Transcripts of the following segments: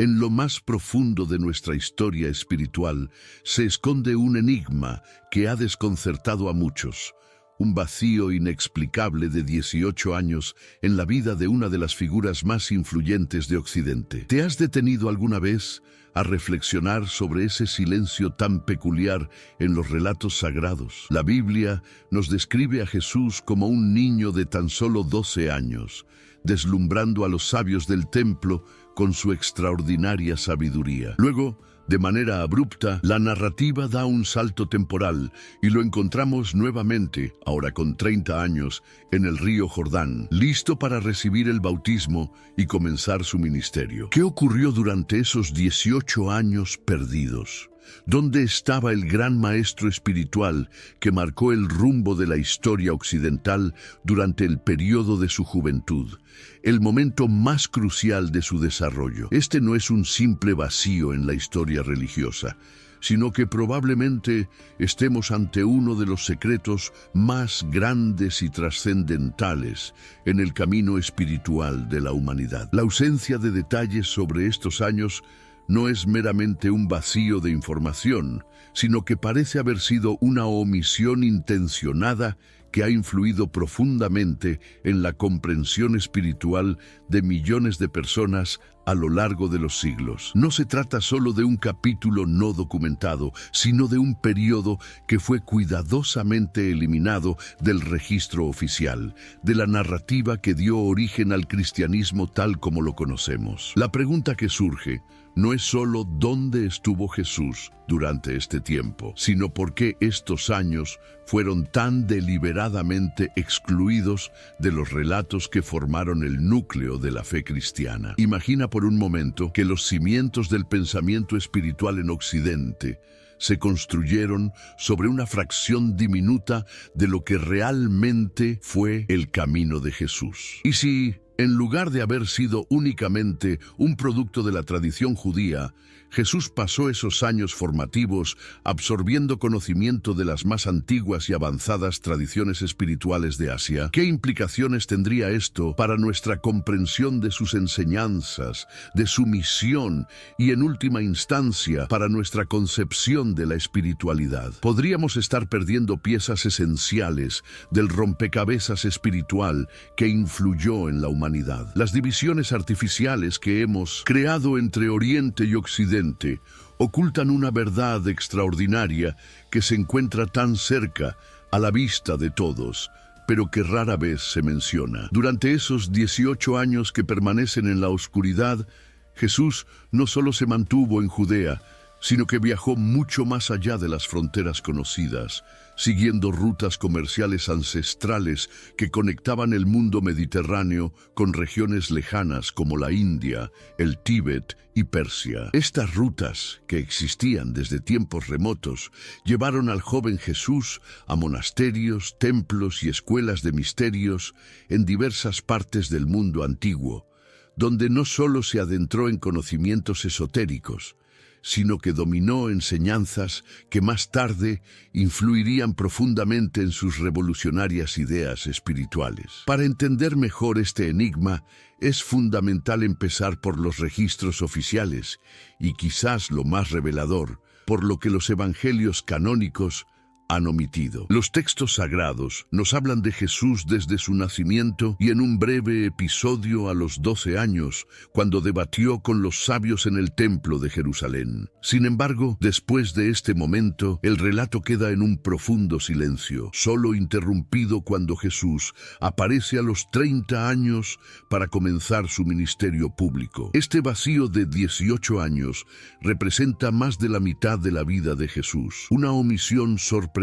En lo más profundo de nuestra historia espiritual se esconde un enigma que ha desconcertado a muchos, un vacío inexplicable de 18 años en la vida de una de las figuras más influyentes de Occidente. ¿Te has detenido alguna vez a reflexionar sobre ese silencio tan peculiar en los relatos sagrados? La Biblia nos describe a Jesús como un niño de tan solo 12 años, deslumbrando a los sabios del templo con su extraordinaria sabiduría. Luego, de manera abrupta, la narrativa da un salto temporal y lo encontramos nuevamente, ahora con 30 años, en el río Jordán, listo para recibir el bautismo y comenzar su ministerio. ¿Qué ocurrió durante esos 18 años perdidos? ¿Dónde estaba el gran maestro espiritual que marcó el rumbo de la historia occidental durante el periodo de su juventud, el momento más crucial de su desarrollo? Este no es un simple vacío en la historia religiosa, sino que probablemente estemos ante uno de los secretos más grandes y trascendentales en el camino espiritual de la humanidad. La ausencia de detalles sobre estos años no es meramente un vacío de información, sino que parece haber sido una omisión intencionada que ha influido profundamente en la comprensión espiritual de millones de personas a lo largo de los siglos. No se trata solo de un capítulo no documentado, sino de un periodo que fue cuidadosamente eliminado del registro oficial, de la narrativa que dio origen al cristianismo tal como lo conocemos. La pregunta que surge no es solo dónde estuvo Jesús durante este tiempo, sino por qué estos años fueron tan deliberadamente excluidos de los relatos que formaron el núcleo de la fe cristiana. Imagina por un momento que los cimientos del pensamiento espiritual en Occidente se construyeron sobre una fracción diminuta de lo que realmente fue el camino de Jesús. Y si, en lugar de haber sido únicamente un producto de la tradición judía, Jesús pasó esos años formativos absorbiendo conocimiento de las más antiguas y avanzadas tradiciones espirituales de Asia, ¿qué implicaciones tendría esto para nuestra comprensión de sus enseñanzas, de su misión y, en última instancia, para nuestra concepción de la espiritualidad? Podríamos estar perdiendo piezas esenciales del rompecabezas espiritual que influyó en la humanidad. Las divisiones artificiales que hemos creado entre Oriente y Occidente ocultan una verdad extraordinaria que se encuentra tan cerca, a la vista de todos, pero que rara vez se menciona. Durante esos 18 años que permanecen en la oscuridad, Jesús no solo se mantuvo en Judea, sino que viajó mucho más allá de las fronteras conocidas, siguiendo rutas comerciales ancestrales que conectaban el mundo mediterráneo con regiones lejanas como la India, el Tíbet y Persia. Estas rutas, que existían desde tiempos remotos, llevaron al joven Jesús a monasterios, templos y escuelas de misterios en diversas partes del mundo antiguo, donde no solo se adentró en conocimientos esotéricos, sino que dominó enseñanzas que más tarde influirían profundamente en sus revolucionarias ideas espirituales. Para entender mejor este enigma, es fundamental empezar por los registros oficiales y quizás lo más revelador, por lo que los evangelios canónicos han omitido. Los textos sagrados nos hablan de Jesús desde su nacimiento y en un breve episodio a los 12 años, cuando debatió con los sabios en el templo de Jerusalén. Sin embargo, después de este momento, el relato queda en un profundo silencio, solo interrumpido cuando Jesús aparece a los 30 años para comenzar su ministerio público. Este vacío de 18 años representa más de la mitad de la vida de Jesús, una omisión sorprendente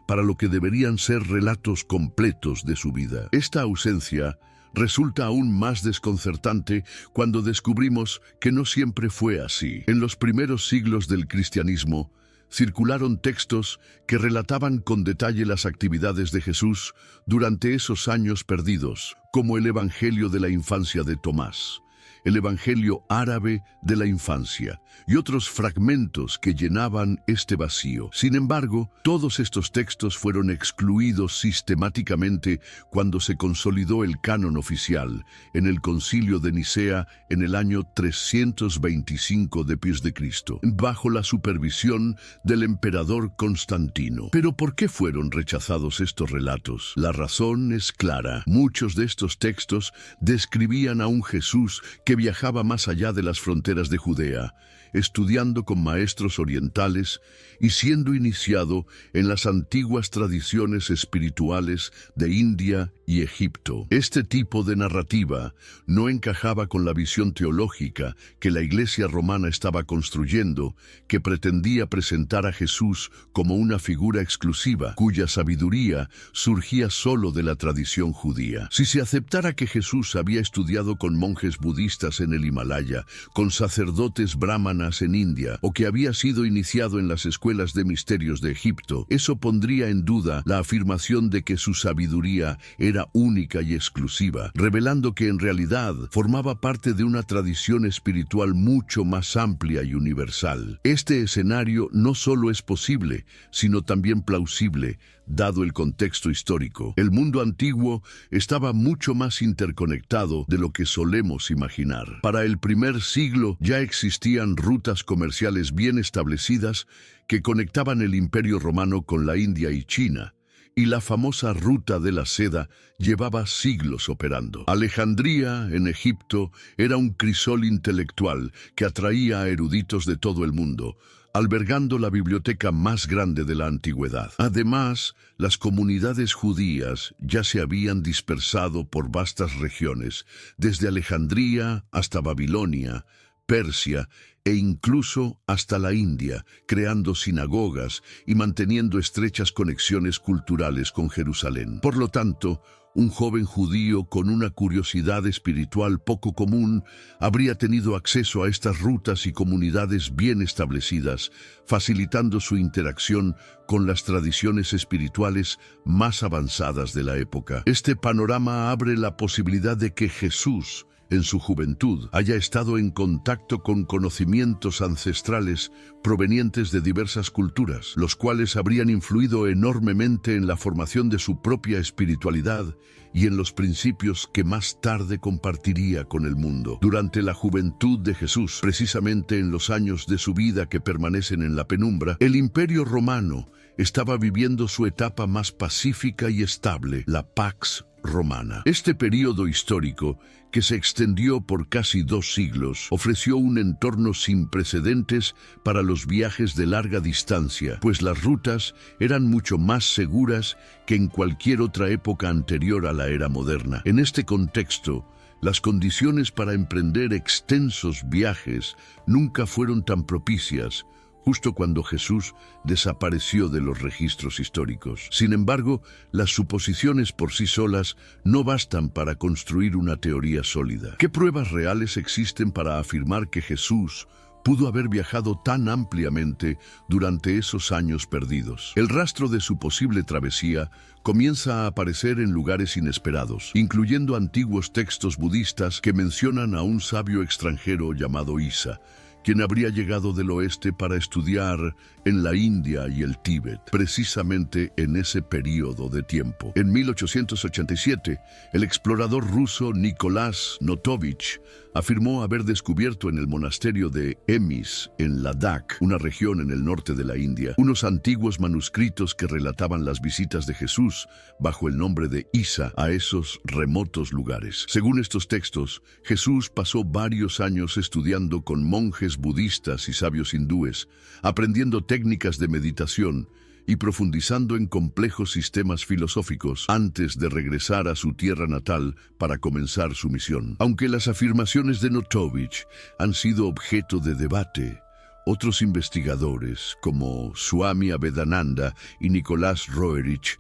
para lo que deberían ser relatos completos de su vida. Esta ausencia resulta aún más desconcertante cuando descubrimos que no siempre fue así. En los primeros siglos del cristianismo, circularon textos que relataban con detalle las actividades de Jesús durante esos años perdidos, como el Evangelio de la infancia de Tomás, el Evangelio árabe de la infancia y otros fragmentos que llenaban este vacío. Sin embargo, todos estos textos fueron excluidos sistemáticamente cuando se consolidó el canon oficial en el Concilio de Nicea en el año 325 después de Cristo, bajo la supervisión del emperador Constantino. ¿Pero por qué fueron rechazados estos relatos? La razón es clara. Muchos de estos textos describían a un Jesús que viajaba más allá de las fronteras de Judea, estudiando con maestros orientales y siendo iniciado en las antiguas tradiciones espirituales de India y Egipto. Este tipo de narrativa no encajaba con la visión teológica que la Iglesia romana estaba construyendo, que pretendía presentar a Jesús como una figura exclusiva, cuya sabiduría surgía solo de la tradición judía. Si se aceptara que Jesús había estudiado con monjes budistas en el Himalaya, con sacerdotes brahmanas en India, o que había sido iniciado en las escuelas de misterios de Egipto, eso pondría en duda la afirmación de que su sabiduría era única y exclusiva, revelando que en realidad formaba parte de una tradición espiritual mucho más amplia y universal. Este escenario no solo es posible, sino también plausible, dado el contexto histórico. El mundo antiguo estaba mucho más interconectado de lo que solemos imaginar. Para el primer siglo ya existían rutas comerciales bien establecidas que conectaban el Imperio Romano con la India y China, y la famosa ruta de la seda llevaba siglos operando. Alejandría, en Egipto, era un crisol intelectual que atraía a eruditos de todo el mundo, albergando la biblioteca más grande de la antigüedad. Además, las comunidades judías ya se habían dispersado por vastas regiones, desde Alejandría hasta Babilonia, Persia e incluso hasta la India, creando sinagogas y manteniendo estrechas conexiones culturales con Jerusalén. Por lo tanto, un joven judío con una curiosidad espiritual poco común habría tenido acceso a estas rutas y comunidades bien establecidas, facilitando su interacción con las tradiciones espirituales más avanzadas de la época. Este panorama abre la posibilidad de que Jesús, en su juventud, haya estado en contacto con conocimientos ancestrales provenientes de diversas culturas, los cuales habrían influido enormemente en la formación de su propia espiritualidad y en los principios que más tarde compartiría con el mundo. Durante la juventud de Jesús, precisamente en los años de su vida que permanecen en la penumbra, el Imperio Romano estaba viviendo su etapa más pacífica y estable, la Pax Romana. Este período histórico, que se extendió por casi 2 siglos, ofreció un entorno sin precedentes para los viajes de larga distancia, pues las rutas eran mucho más seguras que en cualquier otra época anterior a la era moderna. En este contexto, las condiciones para emprender extensos viajes nunca fueron tan propicias, justo cuando Jesús desapareció de los registros históricos. Sin embargo, las suposiciones por sí solas no bastan para construir una teoría sólida. ¿Qué pruebas reales existen para afirmar que Jesús pudo haber viajado tan ampliamente durante esos años perdidos? El rastro de su posible travesía comienza a aparecer en lugares inesperados, incluyendo antiguos textos budistas que mencionan a un sabio extranjero llamado Isa, quien habría llegado del oeste para estudiar en la India y el Tíbet, precisamente en ese período de tiempo. En 1887, el explorador ruso Nikolás Notovich afirmó haber descubierto en el monasterio de Emis, en Ladakh, una región en el norte de la India, unos antiguos manuscritos que relataban las visitas de Jesús bajo el nombre de Isa a esos remotos lugares. Según estos textos, Jesús pasó varios años estudiando con monjes budistas y sabios hindúes, aprendiendo técnicas de meditación y profundizando en complejos sistemas filosóficos antes de regresar a su tierra natal para comenzar su misión. Aunque las afirmaciones de Notovich han sido objeto de debate, otros investigadores, como Swami Abhedananda y Nicolás Roerich,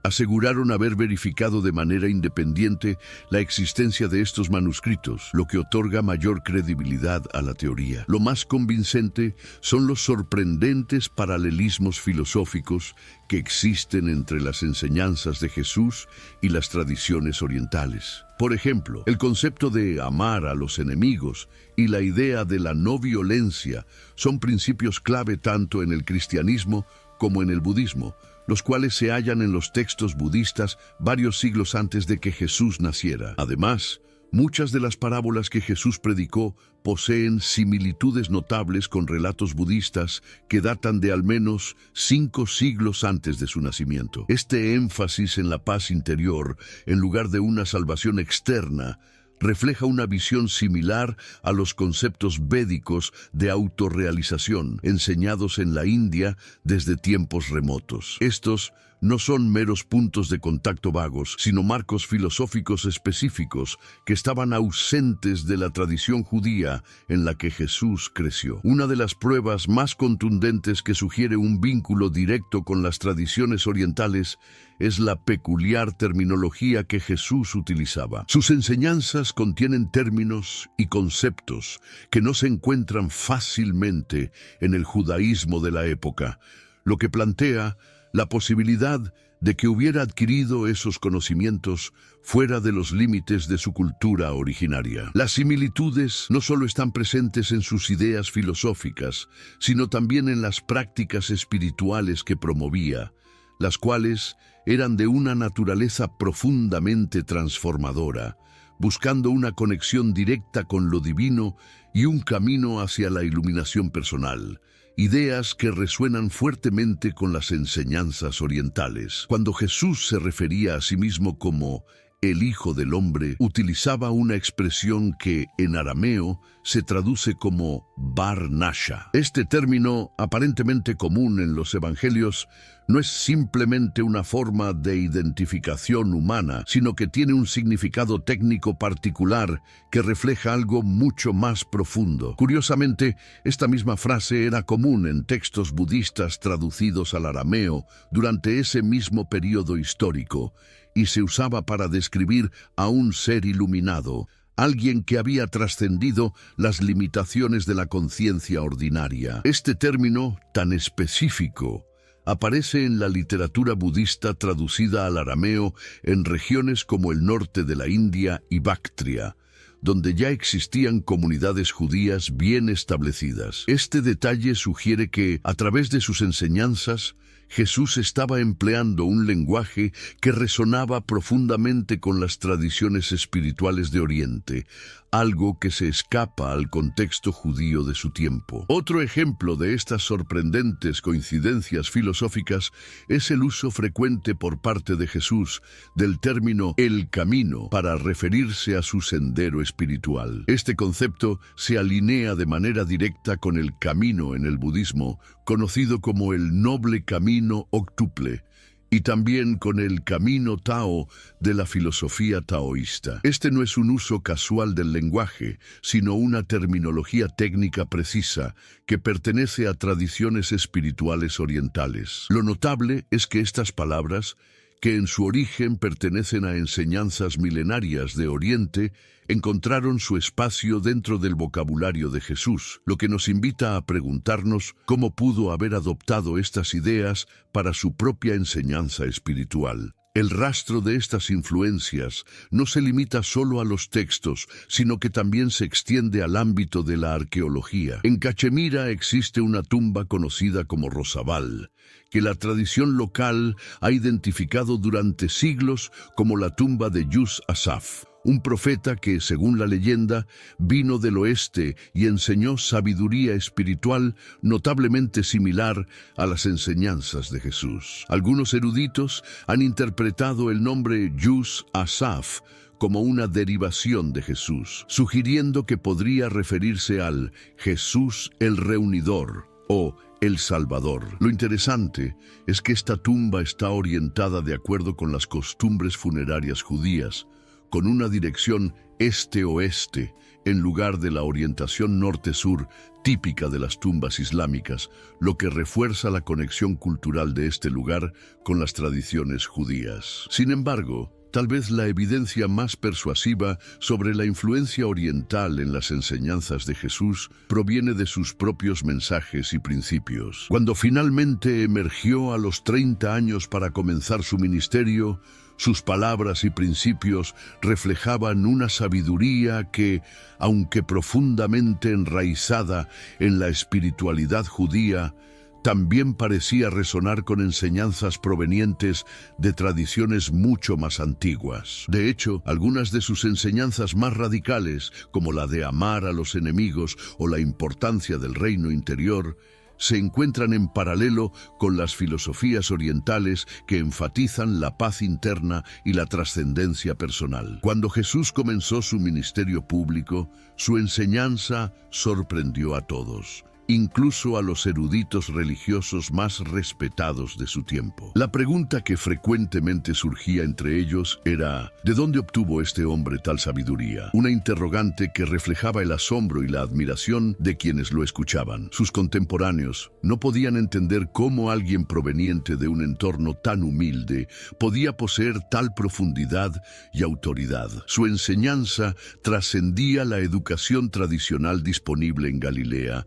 aseguraron haber verificado de manera independiente la existencia de estos manuscritos, lo que otorga mayor credibilidad a la teoría. Lo más convincente son los sorprendentes paralelismos filosóficos que existen entre las enseñanzas de Jesús y las tradiciones orientales. Por ejemplo, el concepto de amar a los enemigos y la idea de la no violencia son principios clave tanto en el cristianismo como en el budismo, los cuales se hallan en los textos budistas varios siglos antes de que Jesús naciera. Además, muchas de las parábolas que Jesús predicó poseen similitudes notables con relatos budistas que datan de al menos 5 siglos antes de su nacimiento. Este énfasis en la paz interior, en lugar de una salvación externa, refleja una visión similar a los conceptos védicos de autorrealización enseñados en la India desde tiempos remotos. Estos no son meros puntos de contacto vagos, sino marcos filosóficos específicos que estaban ausentes de la tradición judía en la que Jesús creció. Una de las pruebas más contundentes que sugiere un vínculo directo con las tradiciones orientales es la peculiar terminología que Jesús utilizaba. Sus enseñanzas contienen términos y conceptos que no se encuentran fácilmente en el judaísmo de la época, lo que plantea la posibilidad de que hubiera adquirido esos conocimientos fuera de los límites de su cultura originaria. Las similitudes no solo están presentes en sus ideas filosóficas, sino también en las prácticas espirituales que promovía, las cuales eran de una naturaleza profundamente transformadora, buscando una conexión directa con lo divino y un camino hacia la iluminación personal. Ideas que resuenan fuertemente con las enseñanzas orientales. Cuando Jesús se refería a sí mismo como el Hijo del Hombre, utilizaba una expresión que en arameo se traduce como Bar Nasha. Este término, aparentemente común en los evangelios, no es simplemente una forma de identificación humana, sino que tiene un significado técnico particular que refleja algo mucho más profundo. Curiosamente, esta misma frase era común en textos budistas traducidos al arameo durante ese mismo periodo histórico, y se usaba para describir a un ser iluminado, alguien que había trascendido las limitaciones de la conciencia ordinaria. Este término, tan específico, aparece en la literatura budista traducida al arameo en regiones como el norte de la India y Bactria, donde ya existían comunidades judías bien establecidas. Este detalle sugiere que, a través de sus enseñanzas, Jesús estaba empleando un lenguaje que resonaba profundamente con las tradiciones espirituales de Oriente, algo que se escapa al contexto judío de su tiempo. Otro ejemplo de estas sorprendentes coincidencias filosóficas es el uso frecuente por parte de Jesús del término «el camino» para referirse a su sendero espiritual. Este concepto se alinea de manera directa con el camino en el budismo, conocido como el noble camino octuple, y también con el camino Tao de la filosofía taoísta. Este no es un uso casual del lenguaje, sino una terminología técnica precisa que pertenece a tradiciones espirituales orientales. Lo notable es que estas palabras, que en su origen pertenecen a enseñanzas milenarias de Oriente, encontraron su espacio dentro del vocabulario de Jesús, lo que nos invita a preguntarnos cómo pudo haber adoptado estas ideas para su propia enseñanza espiritual. El rastro de estas influencias no se limita solo a los textos, sino que también se extiende al ámbito de la arqueología. En Cachemira existe una tumba conocida como Rosabal, que la tradición local ha identificado durante siglos como la tumba de Yus Asaf, un profeta que, según la leyenda, vino del oeste y enseñó sabiduría espiritual notablemente similar a las enseñanzas de Jesús. Algunos eruditos han interpretado el nombre Yus Asaf como una derivación de Jesús, sugiriendo que podría referirse al Jesús el Reunidor o el Salvador. Lo interesante es que esta tumba está orientada de acuerdo con las costumbres funerarias judías, con una dirección este-oeste, en lugar de la orientación norte-sur típica de las tumbas islámicas, lo que refuerza la conexión cultural de este lugar con las tradiciones judías. Sin embargo, tal vez la evidencia más persuasiva sobre la influencia oriental en las enseñanzas de Jesús proviene de sus propios mensajes y principios. Cuando finalmente emergió a los 30 años para comenzar su ministerio, sus palabras y principios reflejaban una sabiduría que, aunque profundamente enraizada en la espiritualidad judía, también parecía resonar con enseñanzas provenientes de tradiciones mucho más antiguas. De hecho, algunas de sus enseñanzas más radicales, como la de amar a los enemigos o la importancia del reino interior, se encuentran en paralelo con las filosofías orientales que enfatizan la paz interna y la trascendencia personal. Cuando Jesús comenzó su ministerio público, su enseñanza sorprendió a todos, incluso a los eruditos religiosos más respetados de su tiempo. La pregunta que frecuentemente surgía entre ellos era: ¿de dónde obtuvo este hombre tal sabiduría? Una interrogante que reflejaba el asombro y la admiración de quienes lo escuchaban. Sus contemporáneos no podían entender cómo alguien proveniente de un entorno tan humilde podía poseer tal profundidad y autoridad. Su enseñanza trascendía la educación tradicional disponible en Galilea,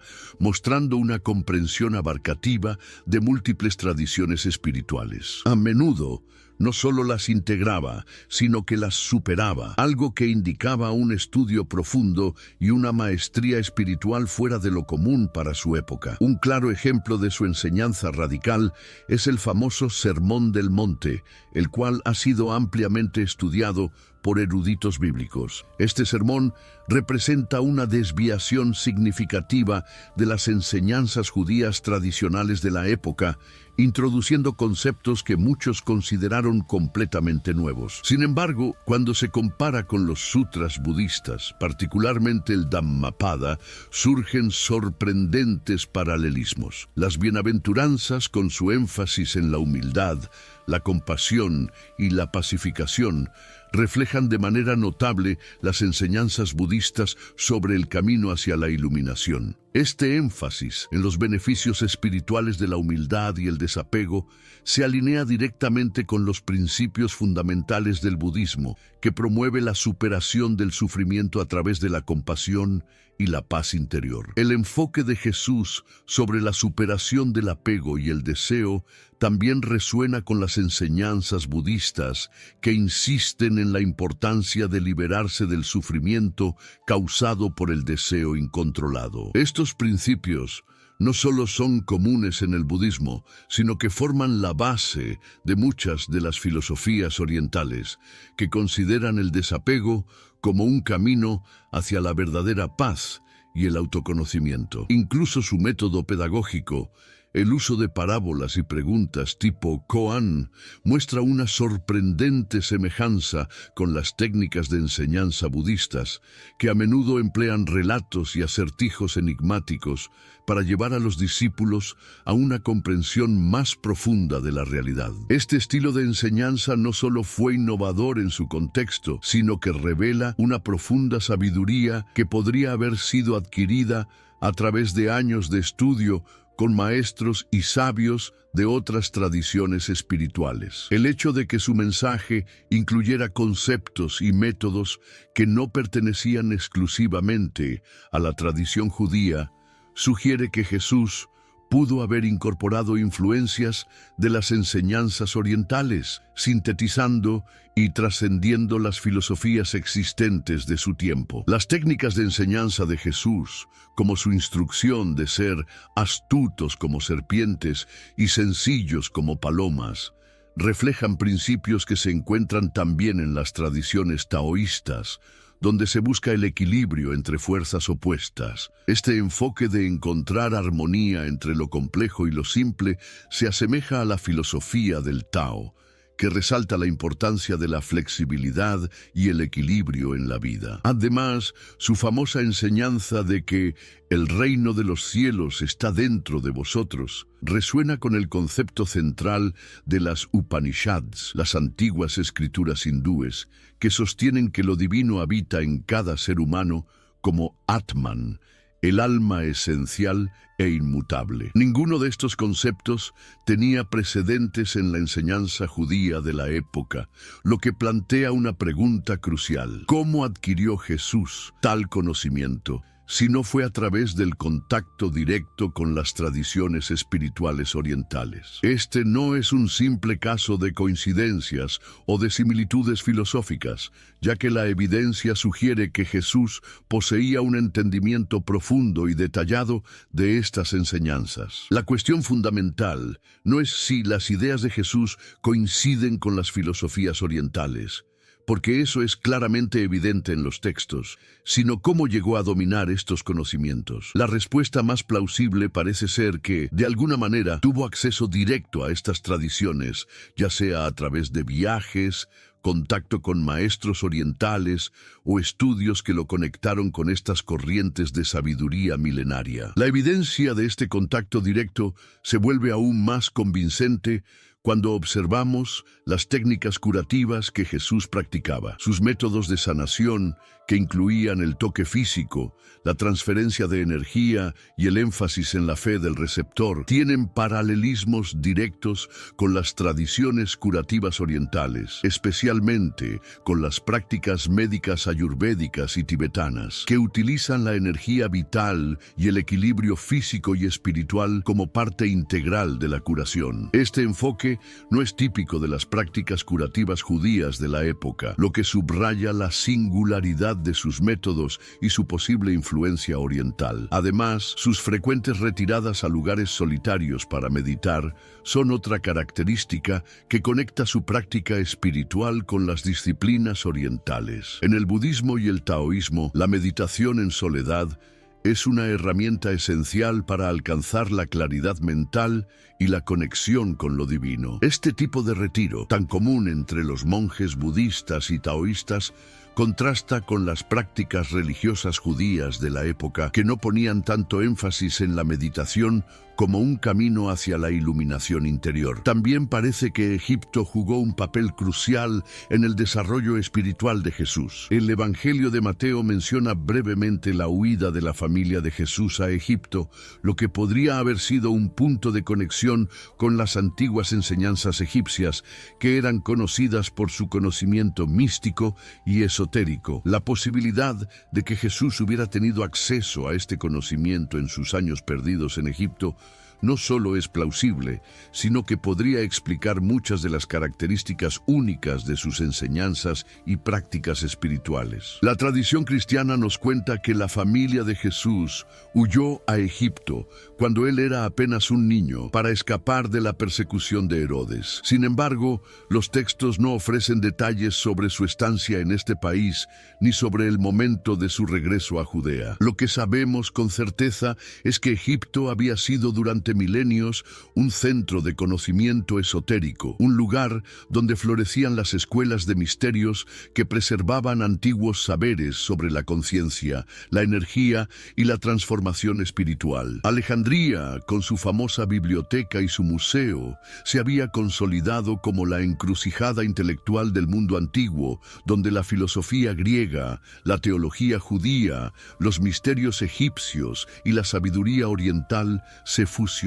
mostrando una comprensión abarcativa de múltiples tradiciones espirituales. A menudo, no solo las integraba, sino que las superaba, algo que indicaba un estudio profundo y una maestría espiritual fuera de lo común para su época. Un claro ejemplo de su enseñanza radical es el famoso Sermón del Monte, el cual ha sido ampliamente estudiado por eruditos bíblicos. Este sermón representa una desviación significativa de las enseñanzas judías tradicionales de la época, introduciendo conceptos que muchos consideraron completamente nuevos. Sin embargo, cuando se compara con los sutras budistas, particularmente el Dhammapada, surgen sorprendentes paralelismos. Las bienaventuranzas, con su énfasis en la humildad, la compasión y la pacificación, reflejan de manera notable las enseñanzas budistas sobre el camino hacia la iluminación. Este énfasis en los beneficios espirituales de la humildad y el desapego se alinea directamente con los principios fundamentales del budismo, que promueve la superación del sufrimiento a través de la compasión y la paz interior. El enfoque de Jesús sobre la superación del apego y el deseo también resuena con las enseñanzas budistas, que insisten en la importancia de liberarse del sufrimiento causado por el deseo incontrolado. Estos principios no solo son comunes en el budismo, sino que forman la base de muchas de las filosofías orientales, que consideran el desapego como un camino hacia la verdadera paz y el autoconocimiento. Incluso su método pedagógico, el uso de parábolas y preguntas tipo koan, muestra una sorprendente semejanza con las técnicas de enseñanza budistas, que a menudo emplean relatos y acertijos enigmáticos para llevar a los discípulos a una comprensión más profunda de la realidad. Este estilo de enseñanza no solo fue innovador en su contexto, sino que revela una profunda sabiduría que podría haber sido adquirida a través de años de estudio con maestros y sabios de otras tradiciones espirituales. El hecho de que su mensaje incluyera conceptos y métodos que no pertenecían exclusivamente a la tradición judía sugiere que Jesús pudo haber incorporado influencias de las enseñanzas orientales, sintetizando y trascendiendo las filosofías existentes de su tiempo. Las técnicas de enseñanza de Jesús, como su instrucción de ser astutos como serpientes y sencillos como palomas, reflejan principios que se encuentran también en las tradiciones taoístas, donde se busca el equilibrio entre fuerzas opuestas. Este enfoque de encontrar armonía entre lo complejo y lo simple se asemeja a la filosofía del Tao, que resalta la importancia de la flexibilidad y el equilibrio en la vida. Además, su famosa enseñanza de que el reino de los cielos está dentro de vosotros resuena con el concepto central de las Upanishads, las antiguas escrituras hindúes, que sostienen que lo divino habita en cada ser humano como Atman, el alma esencial e inmutable. Ninguno de estos conceptos tenía precedentes en la enseñanza judía de la época, lo que plantea una pregunta crucial. ¿Cómo adquirió Jesús tal conocimiento si no fue a través del contacto directo con las tradiciones espirituales orientales? Este no es un simple caso de coincidencias o de similitudes filosóficas, ya que la evidencia sugiere que Jesús poseía un entendimiento profundo y detallado de estas enseñanzas. La cuestión fundamental no es si las ideas de Jesús coinciden con las filosofías orientales, porque eso es claramente evidente en los textos, sino cómo llegó a dominar estos conocimientos. La respuesta más plausible parece ser que, de alguna manera, tuvo acceso directo a estas tradiciones, ya sea a través de viajes, contacto con maestros orientales o estudios que lo conectaron con estas corrientes de sabiduría milenaria. La evidencia de este contacto directo se vuelve aún más convincente cuando observamos las técnicas curativas que Jesús practicaba. Sus métodos de sanación, que incluían el toque físico, la transferencia de energía y el énfasis en la fe del receptor, tienen paralelismos directos con las tradiciones curativas orientales, especialmente con las prácticas médicas ayurvédicas y tibetanas, que utilizan la energía vital y el equilibrio físico y espiritual como parte integral de la curación. Este enfoque no es típico de las prácticas curativas judías de la época, lo que subraya la singularidad de sus métodos y su posible influencia oriental. Además, sus frecuentes retiradas a lugares solitarios para meditar son otra característica que conecta su práctica espiritual con las disciplinas orientales. En el budismo y el taoísmo, la meditación en soledad es una herramienta esencial para alcanzar la claridad mental y la conexión con lo divino. Este tipo de retiro, tan común entre los monjes budistas y taoístas, contrasta con las prácticas religiosas judías de la época que no ponían tanto énfasis en la meditación como un camino hacia la iluminación interior. También parece que Egipto jugó un papel crucial en el desarrollo espiritual de Jesús. El Evangelio de Mateo menciona brevemente la huida de la familia de Jesús a Egipto, lo que podría haber sido un punto de conexión con las antiguas enseñanzas egipcias, que eran conocidas por su conocimiento místico y esotérico. La posibilidad de que Jesús hubiera tenido acceso a este conocimiento en sus años perdidos en Egipto no solo es plausible, sino que podría explicar muchas de las características únicas de sus enseñanzas y prácticas espirituales. La tradición cristiana nos cuenta que la familia de Jesús huyó a Egipto cuando él era apenas un niño para escapar de la persecución de Herodes. Sin embargo, los textos no ofrecen detalles sobre su estancia en este país ni sobre el momento de su regreso a Judea. Lo que sabemos con certeza es que Egipto había sido durante milenios un centro de conocimiento esotérico, un lugar donde florecían las escuelas de misterios que preservaban antiguos saberes sobre la conciencia, la energía y la transformación espiritual. Alejandría, con su famosa biblioteca y su museo, se había consolidado como la encrucijada intelectual del mundo antiguo, donde la filosofía griega, la teología judía, los misterios egipcios y la sabiduría oriental se fusionaban.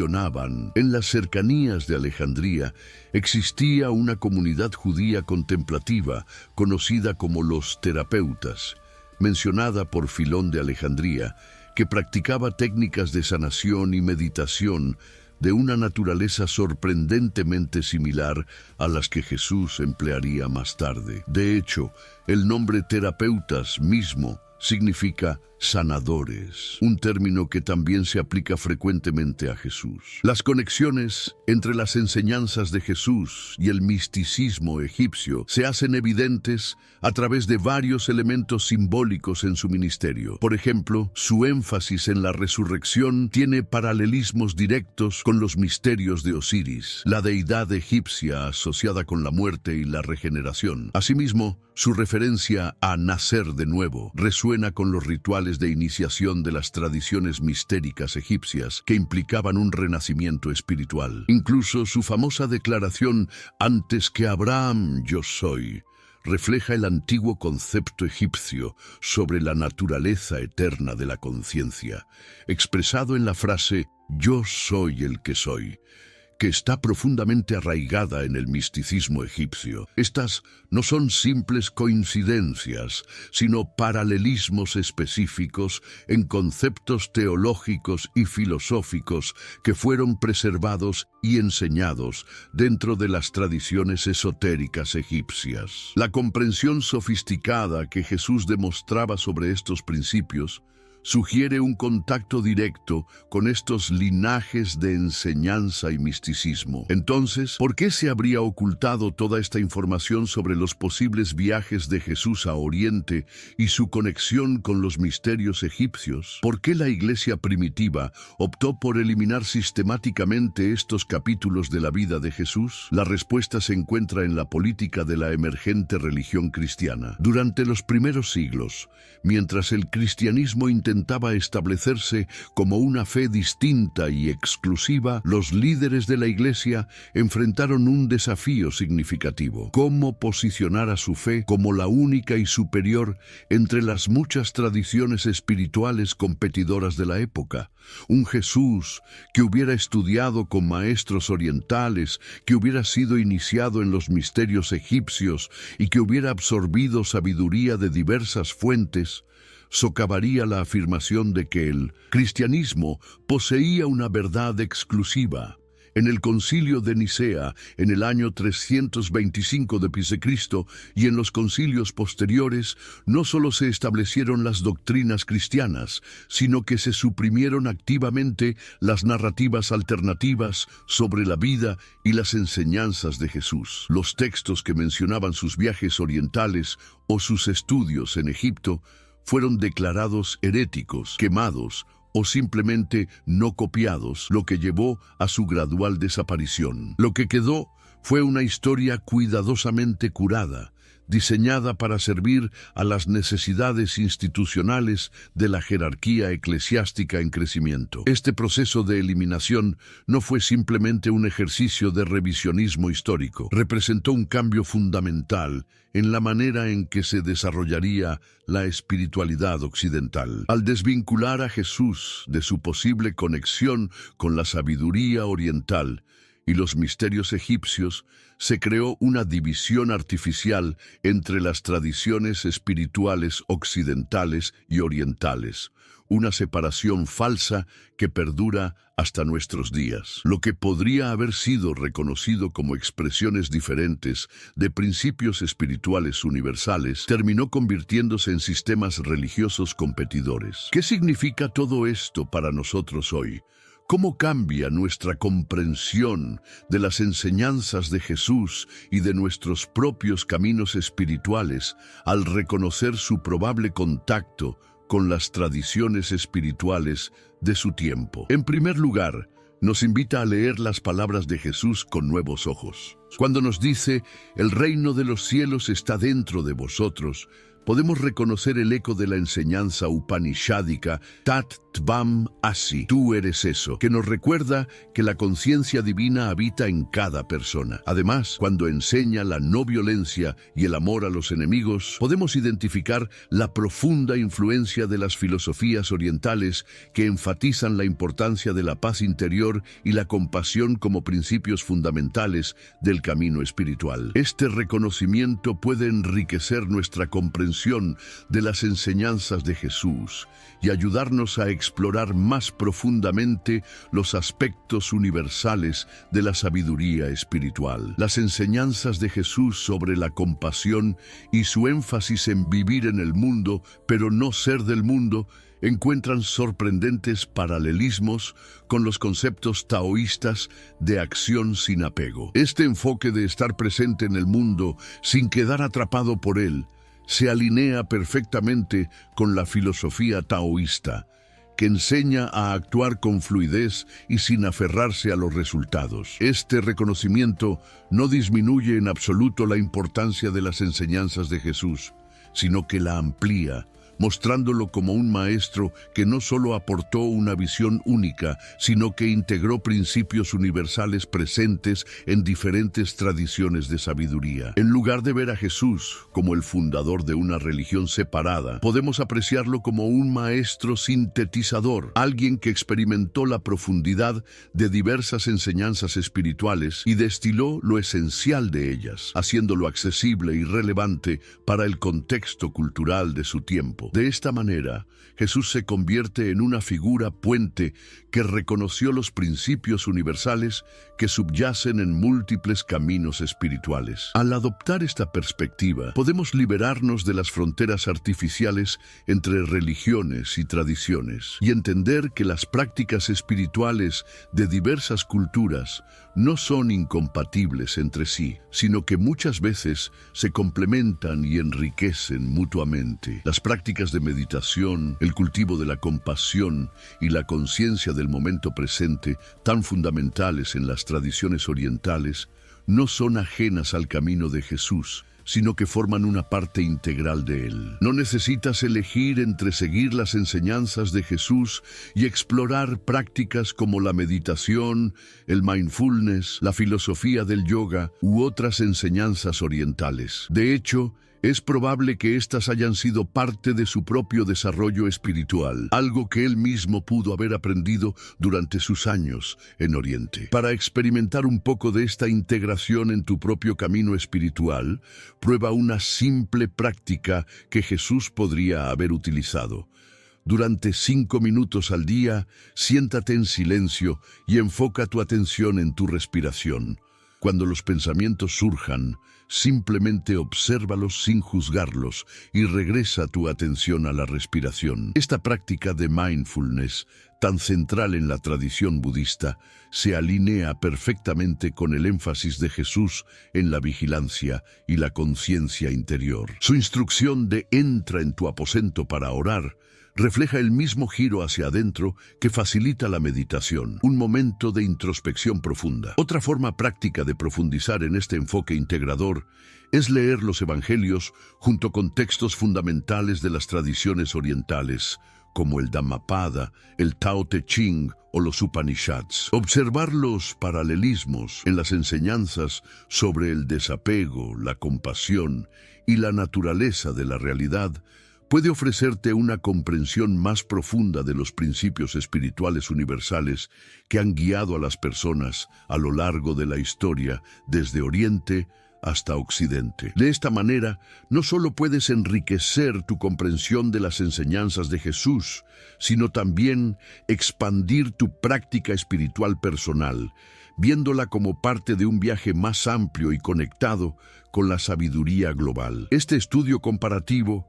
En las cercanías de Alejandría existía una comunidad judía contemplativa conocida como los terapeutas, mencionada por Filón de Alejandría, que practicaba técnicas de sanación y meditación de una naturaleza sorprendentemente similar a las que Jesús emplearía más tarde. De hecho, el nombre terapeutas mismo significa sanadores, un término que también se aplica frecuentemente a Jesús. Las conexiones entre las enseñanzas de Jesús y el misticismo egipcio se hacen evidentes a través de varios elementos simbólicos en su ministerio. Por ejemplo, su énfasis en la resurrección tiene paralelismos directos con los misterios de Osiris, la deidad egipcia asociada con la muerte y la regeneración. Asimismo, su referencia a nacer de nuevo resuena con los rituales de iniciación de las tradiciones mistéricas egipcias que implicaban un renacimiento espiritual. Incluso su famosa declaración «Antes que Abraham, yo soy» refleja el antiguo concepto egipcio sobre la naturaleza eterna de la conciencia, expresado en la frase «Yo soy el que soy», que está profundamente arraigada en el misticismo egipcio. Estas no son simples coincidencias, sino paralelismos específicos en conceptos teológicos y filosóficos que fueron preservados y enseñados dentro de las tradiciones esotéricas egipcias. La comprensión sofisticada que Jesús demostraba sobre estos principios sugiere un contacto directo con estos linajes de enseñanza y misticismo. Entonces, ¿por qué se habría ocultado toda esta información sobre los posibles viajes de Jesús a Oriente y su conexión con los misterios egipcios? ¿Por qué la Iglesia primitiva optó por eliminar sistemáticamente estos capítulos de la vida de Jesús? La respuesta se encuentra en la política de la emergente religión cristiana. Durante los primeros siglos, mientras el cristianismo intentaba establecerse como una fe distinta y exclusiva, los líderes de la Iglesia enfrentaron un desafío significativo: cómo posicionar a su fe como la única y superior entre las muchas tradiciones espirituales competidoras de la época. Un Jesús que hubiera estudiado con maestros orientales, que hubiera sido iniciado en los misterios egipcios y que hubiera absorbido sabiduría de diversas fuentes, socavaría la afirmación de que el cristianismo poseía una verdad exclusiva. En el Concilio de Nicea, en el año 325 d.C., y en los concilios posteriores, no solo se establecieron las doctrinas cristianas, sino que se suprimieron activamente las narrativas alternativas sobre la vida y las enseñanzas de Jesús. Los textos que mencionaban sus viajes orientales o sus estudios en Egipto fueron declarados heréticos, quemados o simplemente no copiados, lo que llevó a su gradual desaparición. Lo que quedó fue una historia cuidadosamente curada, diseñada para servir a las necesidades institucionales de la jerarquía eclesiástica en crecimiento. Este proceso de eliminación no fue simplemente un ejercicio de revisionismo histórico, representó un cambio fundamental en la manera en que se desarrollaría la espiritualidad occidental. Al desvincular a Jesús de su posible conexión con la sabiduría oriental y los misterios egipcios, se creó una división artificial entre las tradiciones espirituales occidentales y orientales, una separación falsa que perdura hasta nuestros días. Lo que podría haber sido reconocido como expresiones diferentes de principios espirituales universales terminó convirtiéndose en sistemas religiosos competidores. ¿Qué significa todo esto para nosotros hoy? ¿Cómo cambia nuestra comprensión de las enseñanzas de Jesús y de nuestros propios caminos espirituales al reconocer su probable contacto con las tradiciones espirituales de su tiempo? En primer lugar, nos invita a leer las palabras de Jesús con nuevos ojos. Cuando nos dice, «El reino de los cielos está dentro de vosotros», podemos reconocer el eco de la enseñanza upanishádica Tat Tvam Asi, tú eres eso, que nos recuerda que la conciencia divina habita en cada persona. Además, cuando enseña la no violencia y el amor a los enemigos, podemos identificar la profunda influencia de las filosofías orientales que enfatizan la importancia de la paz interior y la compasión como principios fundamentales del camino espiritual. Este reconocimiento puede enriquecer nuestra comprensión de las enseñanzas de Jesús y ayudarnos a explorar más profundamente los aspectos universales de la sabiduría espiritual. Las enseñanzas de Jesús sobre la compasión y su énfasis en vivir en el mundo, pero no ser del mundo, encuentran sorprendentes paralelismos con los conceptos taoístas de acción sin apego. Este enfoque de estar presente en el mundo sin quedar atrapado por él se alinea perfectamente con la filosofía taoísta, que enseña a actuar con fluidez y sin aferrarse a los resultados. Este reconocimiento no disminuye en absoluto la importancia de las enseñanzas de Jesús, sino que la amplía, mostrándolo como un maestro que no solo aportó una visión única, sino que integró principios universales presentes en diferentes tradiciones de sabiduría. En lugar de ver a Jesús como el fundador de una religión separada, podemos apreciarlo como un maestro sintetizador, alguien que experimentó la profundidad de diversas enseñanzas espirituales y destiló lo esencial de ellas, haciéndolo accesible y relevante para el contexto cultural de su tiempo. De esta manera, Jesús se convierte en una figura puente que reconoció los principios universales que subyacen en múltiples caminos espirituales. Al adoptar esta perspectiva, podemos liberarnos de las fronteras artificiales entre religiones y tradiciones y entender que las prácticas espirituales de diversas culturas no son incompatibles entre sí, sino que muchas veces se complementan y enriquecen mutuamente. Las prácticas de meditación, el cultivo de la compasión y la conciencia del momento presente, tan fundamentales en las tradiciones orientales, no son ajenas al camino de Jesús, sino que forman una parte integral de él. No necesitas elegir entre seguir las enseñanzas de Jesús y explorar prácticas como la meditación, el mindfulness, la filosofía del yoga u otras enseñanzas orientales. De hecho, es probable que éstas hayan sido parte de su propio desarrollo espiritual, algo que él mismo pudo haber aprendido durante sus años en Oriente. Para experimentar un poco de esta integración en tu propio camino espiritual, prueba una simple práctica que Jesús podría haber utilizado. Durante 5 minutos al día, siéntate en silencio y enfoca tu atención en tu respiración. Cuando los pensamientos surjan, simplemente obsérvalos sin juzgarlos y regresa tu atención a la respiración. Esta práctica de mindfulness, tan central en la tradición budista, se alinea perfectamente con el énfasis de Jesús en la vigilancia y la conciencia interior. Su instrucción de entra en tu aposento para orar refleja el mismo giro hacia adentro que facilita la meditación, un momento de introspección profunda. Otra forma práctica de profundizar en este enfoque integrador es leer los evangelios junto con textos fundamentales de las tradiciones orientales, como el Dhammapada, el Tao Te Ching o los Upanishads. Observar los paralelismos en las enseñanzas sobre el desapego, la compasión y la naturaleza de la realidad puede ofrecerte una comprensión más profunda de los principios espirituales universales que han guiado a las personas a lo largo de la historia, desde Oriente hasta Occidente. De esta manera, no solo puedes enriquecer tu comprensión de las enseñanzas de Jesús, sino también expandir tu práctica espiritual personal, viéndola como parte de un viaje más amplio y conectado con la sabiduría global. Este estudio comparativo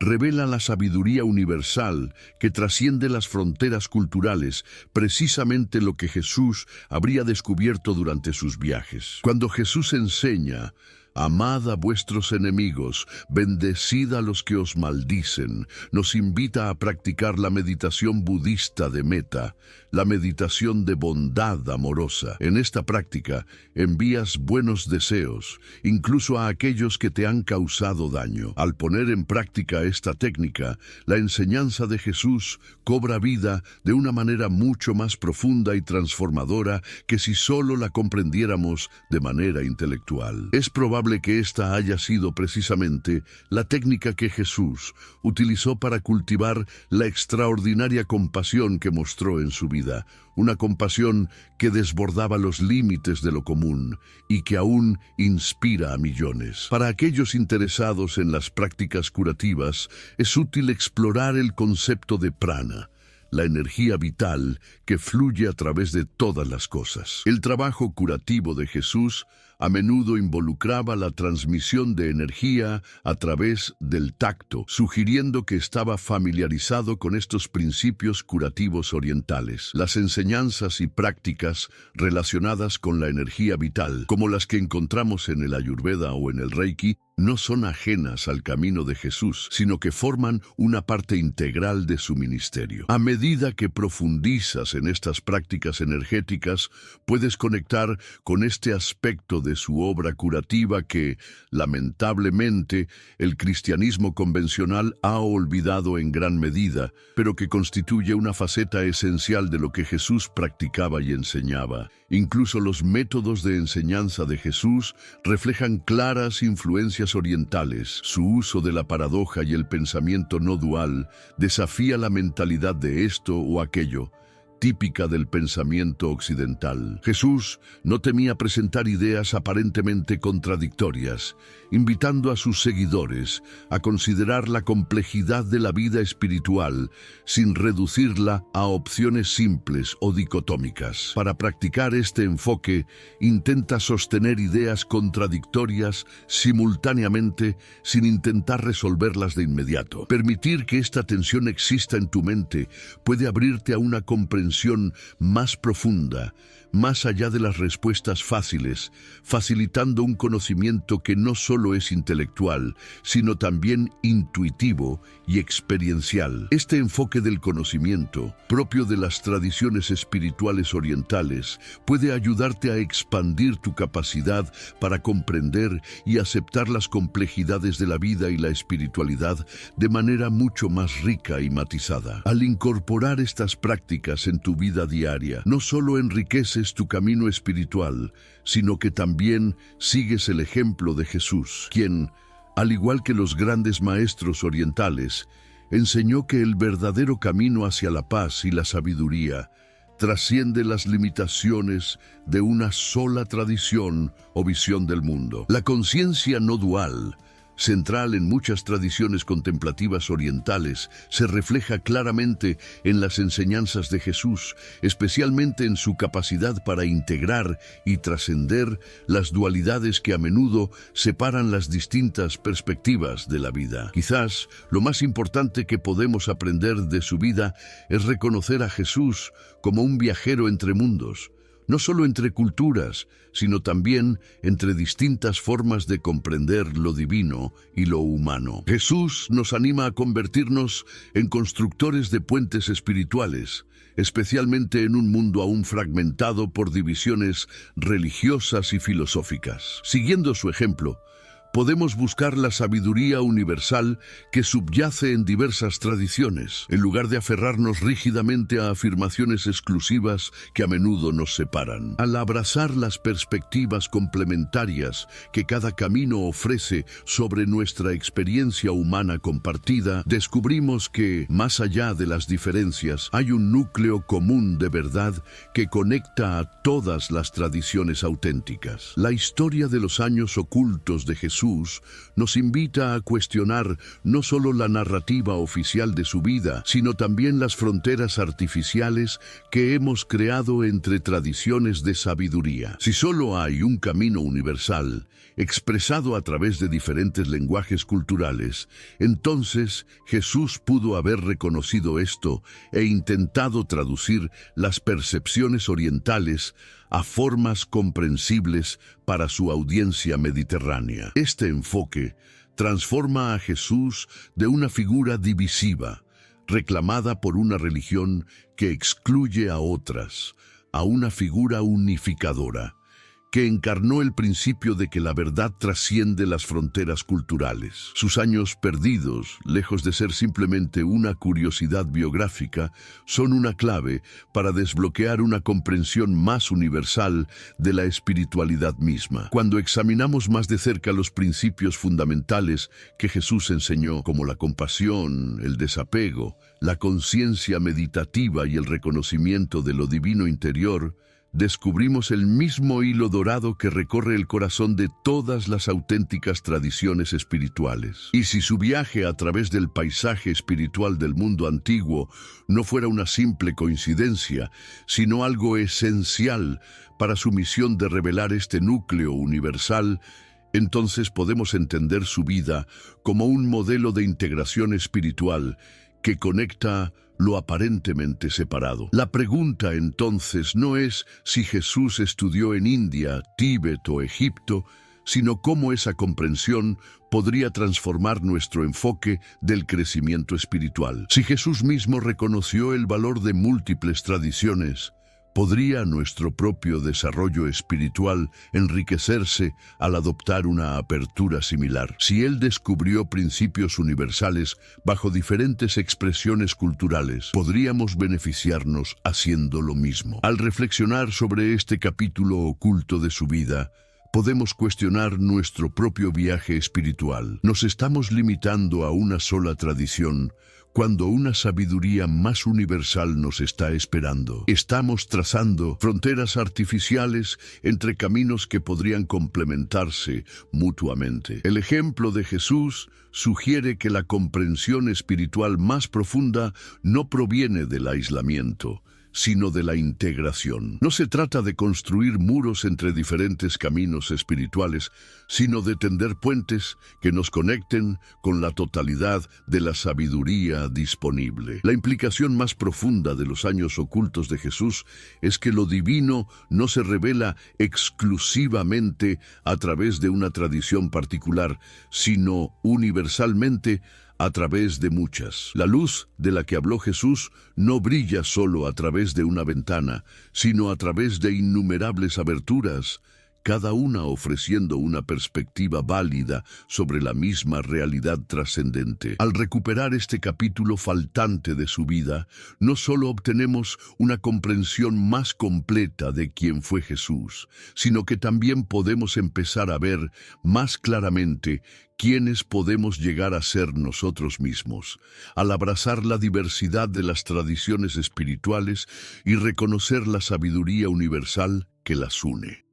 revela la sabiduría universal que trasciende las fronteras culturales, precisamente lo que Jesús habría descubierto durante sus viajes. Cuando Jesús enseña: amad a vuestros enemigos, bendecid a los que os maldicen, nos invita a practicar la meditación budista de metta, la meditación de bondad amorosa. En esta práctica, envías buenos deseos, incluso a aquellos que te han causado daño. Al poner en práctica esta técnica, la enseñanza de Jesús cobra vida de una manera mucho más profunda y transformadora que si solo la comprendiéramos de manera intelectual. Es probable que esta haya sido precisamente la técnica que Jesús utilizó para cultivar la extraordinaria compasión que mostró en su vida, una compasión que desbordaba los límites de lo común y que aún inspira a millones. Para aquellos interesados en las prácticas curativas, es útil explorar el concepto de prana, la energía vital que fluye a través de todas las cosas. El trabajo curativo de Jesús a menudo involucraba la transmisión de energía a través del tacto, sugiriendo que estaba familiarizado con estos principios curativos orientales. Las enseñanzas y prácticas relacionadas con la energía vital, como las que encontramos en el Ayurveda o en el Reiki, no son ajenas al camino de Jesús, sino que forman una parte integral de su ministerio. A medida que profundizas en estas prácticas energéticas, puedes conectar con este aspecto de su obra curativa que, lamentablemente, el cristianismo convencional ha olvidado en gran medida, pero que constituye una faceta esencial de lo que Jesús practicaba y enseñaba. Incluso los métodos de enseñanza de Jesús reflejan claras influencias orientales. Su uso de la paradoja y el pensamiento no dual desafía la mentalidad de esto o aquello, típica del pensamiento occidental. Jesús no temía presentar ideas aparentemente contradictorias, invitando a sus seguidores a considerar la complejidad de la vida espiritual sin reducirla a opciones simples o dicotómicas. Para practicar este enfoque, intenta sostener ideas contradictorias simultáneamente sin intentar resolverlas de inmediato. Permitir que esta tensión exista en tu mente puede abrirte a una comprensión más profunda, más allá de las respuestas fáciles, facilitando un conocimiento que no solo es intelectual, sino también intuitivo y experiencial. Este enfoque del conocimiento, propio de las tradiciones espirituales orientales, puede ayudarte a expandir tu capacidad para comprender y aceptar las complejidades de la vida y la espiritualidad de manera mucho más rica y matizada. Al incorporar estas prácticas en tu vida diaria, no solo enriqueces tu camino espiritual, sino que también sigues el ejemplo de Jesús, quien, al igual que los grandes maestros orientales, enseñó que el verdadero camino hacia la paz y la sabiduría trasciende las limitaciones de una sola tradición o visión del mundo. La conciencia no dual, central en muchas tradiciones contemplativas orientales, se refleja claramente en las enseñanzas de Jesús, especialmente en su capacidad para integrar y trascender las dualidades que a menudo separan las distintas perspectivas de la vida. Quizás lo más importante que podemos aprender de su vida es reconocer a Jesús como un viajero entre mundos, no solo entre culturas, sino también entre distintas formas de comprender lo divino y lo humano. Jesús nos anima a convertirnos en constructores de puentes espirituales, especialmente en un mundo aún fragmentado por divisiones religiosas y filosóficas. Siguiendo su ejemplo, podemos buscar la sabiduría universal que subyace en diversas tradiciones, en lugar de aferrarnos rígidamente a afirmaciones exclusivas que a menudo nos separan. Al abrazar las perspectivas complementarias que cada camino ofrece sobre nuestra experiencia humana compartida, descubrimos que, más allá de las diferencias, hay un núcleo común de verdad que conecta a todas las tradiciones auténticas. La historia de los años ocultos de Jesús nos invita a cuestionar no solo la narrativa oficial de su vida, sino también las fronteras artificiales que hemos creado entre tradiciones de sabiduría. Si solo hay un camino universal, expresado a través de diferentes lenguajes culturales, entonces Jesús pudo haber reconocido esto e intentado traducir las percepciones orientales a formas comprensibles para su audiencia mediterránea. Este enfoque transforma a Jesús de una figura divisiva, reclamada por una religión que excluye a otras, a una figura unificadora, que encarnó el principio de que la verdad trasciende las fronteras culturales. Sus años perdidos, lejos de ser simplemente una curiosidad biográfica, son una clave para desbloquear una comprensión más universal de la espiritualidad misma. Cuando examinamos más de cerca los principios fundamentales que Jesús enseñó, como la compasión, el desapego, la conciencia meditativa y el reconocimiento de lo divino interior, descubrimos el mismo hilo dorado que recorre el corazón de todas las auténticas tradiciones espirituales. Y si su viaje a través del paisaje espiritual del mundo antiguo no fuera una simple coincidencia, sino algo esencial para su misión de revelar este núcleo universal, entonces podemos entender su vida como un modelo de integración espiritual que conecta lo aparentemente separado. La pregunta entonces no es si Jesús estudió en India, Tíbet o Egipto, sino cómo esa comprensión podría transformar nuestro enfoque del crecimiento espiritual. Si Jesús mismo reconoció el valor de múltiples tradiciones, ¿podría nuestro propio desarrollo espiritual enriquecerse al adoptar una apertura similar? Si Él descubrió principios universales bajo diferentes expresiones culturales, ¿podríamos beneficiarnos haciendo lo mismo? Al reflexionar sobre este capítulo oculto de su vida, podemos cuestionar nuestro propio viaje espiritual. ¿Nos estamos limitando a una sola tradición cuando una sabiduría más universal nos está esperando? ¿Estamos trazando fronteras artificiales entre caminos que podrían complementarse mutuamente? El ejemplo de Jesús sugiere que la comprensión espiritual más profunda no proviene del aislamiento, sino de la integración. No se trata de construir muros entre diferentes caminos espirituales, sino de tender puentes que nos conecten con la totalidad de la sabiduría disponible. La implicación más profunda de los años ocultos de Jesús es que lo divino no se revela exclusivamente a través de una tradición particular, sino universalmente a través de muchas. La luz de la que habló Jesús no brilla solo a través de una ventana, sino a través de innumerables aberturas, cada una ofreciendo una perspectiva válida sobre la misma realidad trascendente. Al recuperar este capítulo faltante de su vida, no solo obtenemos una comprensión más completa de quién fue Jesús, sino que también podemos empezar a ver más claramente quiénes podemos llegar a ser nosotros mismos, al abrazar la diversidad de las tradiciones espirituales y reconocer la sabiduría universal que las une.